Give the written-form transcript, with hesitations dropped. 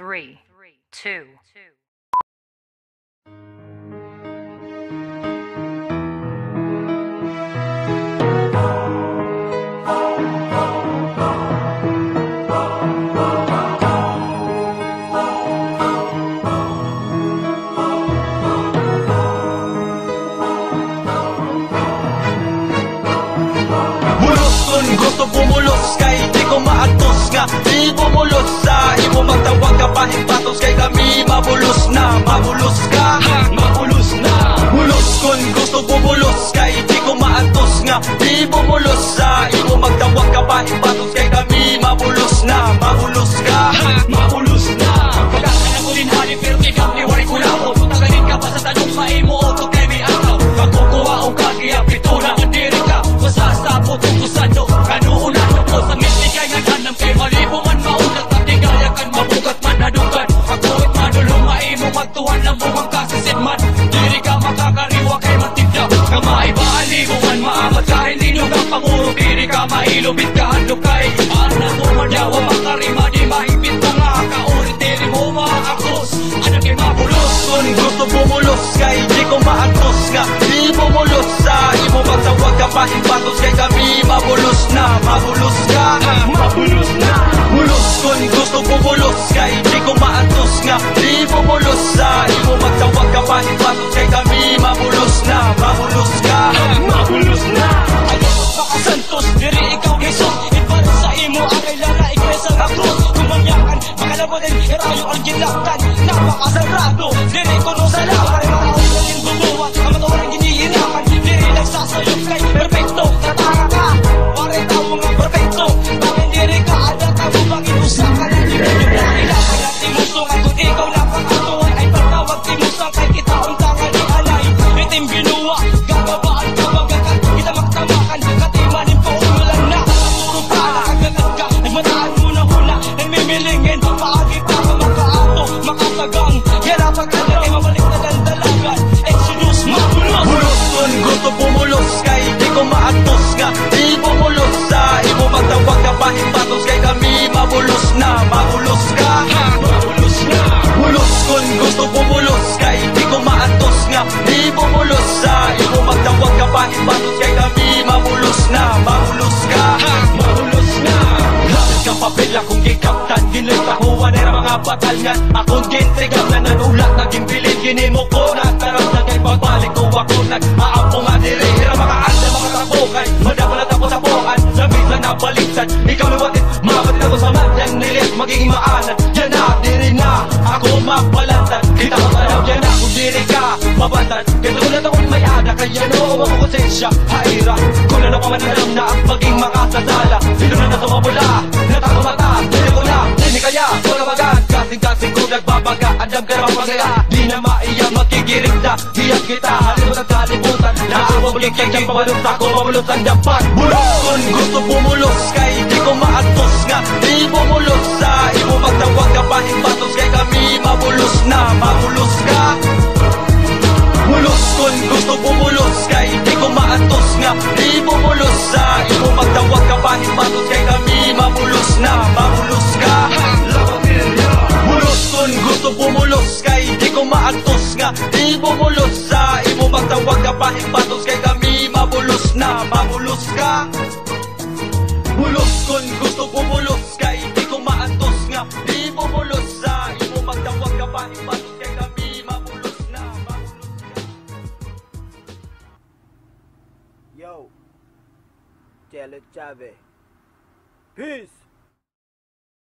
3, 2. Gusto bumulos kay di ko maatos nga di bumulos sa imo magtawag ka pa himpatos kay kami mabulos na mabulos ka mabulos na bulos kun gusto bumulos kay di ko maatos nga di bumulos sa imo magtawag ka pa himpatos kay kami mabulos na mabulos ka mabulos na pagkakala ko din hali pero ikaw ni wari ko lang tagalit ka pa sa tanong sa imo o kay may ataw pagkukuha o kagiya pito na andiri ka masasabot kung kusano kanuunan ko sa mitigay nga ganam kay malibungan maunat at tigayakan mabugat man nadugan pagkuhit manulong maimo magtuhan ng buwang kasisid man diri ka makakariwa kay matibya nga maibaaligungan maamat ka hindi lugang panguro diri ka mailubit ka handok kay anak mo madyawa makarima di mahigpit pa nga kaurit diri mo maakos anak kay mabulos kung gusto bumulos kay di ko maatos nga di bumulos sa imo magtawag ka pa himpatos kay kami mabulos na mabulos ka mabulos na bulos kung gusto bumulos kay di ko maatos nga di bumulos sa imo magtawag ka pa himpatos kay kami mabulos na mabulos ka mabulos na ayos baka santos diri ikaw Jesus ipan sa imo akay lala iglesia nga krus kumanyakan makalabatin irayo ang ginlaktan napakasarado diri ko no sa laban mga ulalin bubuwat ang matuwang ginihirakan diri nagsasayok kay perfecto natara ka pare tao nga perfecto bakit diri ka adat ang bubangin usang ka na diri na ilakan at imusong at kung ikaw napakatuan ay pagtawag timusang kay kita untangan ni alay itim ginawa gagabaan ka magagat kita magtamakan katimanin pa umulan na puro pa nakagagat ka nagmataan mo na hula nagmimilingin paagi pa ka makaato makasagang hirapan ka na ay mabalik na dandalagan Exodus mabulos bulos kung gusto bumulos kay di ko maatos nga di bumulos sa imo magtawag ka pa himpatos kay kami mabulos na mabulos ka mabulos na bulos kung gusto bumulos kay di ko maatos nga di bumulos sa imo magtawag ka pa himpatos kay kami mabulos na mabulos ka mabulos na lapit ka papel akong gikaptan ginlitahuan ay mga batal nga akong gintrigang na nanulat naging bilin ginimo ko nagtarap na kay pagbalik ko ako nag-aapo nga diri hira mga anda mga tabukay madapalat ako sa bukan lamig lang nabaligsan ikaw liwatit mabatit ako sa madyang nilit magiging maanan yan na diri na ako mapalantan kita ko talaw yan na kung diri ka mabantan kaya tulad akong may ada kaya no ako konsensya haira kung ano pa man alam na ang maging makasasala sino na nasumabula natako mata diri ko na hindi kaya pagabagan kasing-kasing ko nagbabaga andam ka naman pagaya di na maiya magkikirig na hiyag kita halito ng kalimutan naababalik kaya kaya pabalot ako pabalot ang dapat bulos kung gusto bumulos kay di ko maatos nga di bumulos sa imo magtawag ka pa himpatos kay kami mabulos na mabulos ka bulos kung gusto bumulos kay di ko maatos nga di bumulos sa imo magtawag ka pa himpatos kay kami mabulos na mabulos ka bulos kung gusto bumulos kay di ko maatos nga di bumulos sa imo magtawag ka pa himpatos kay kami mabulos na mabulos ka bulos kung gusto bumulos kay di ko maatos nga di bumulos sa imo magtawag ka pa himpatos kay kami mabulos na mabulos ka. Yo, Chelo Chavez. Peace.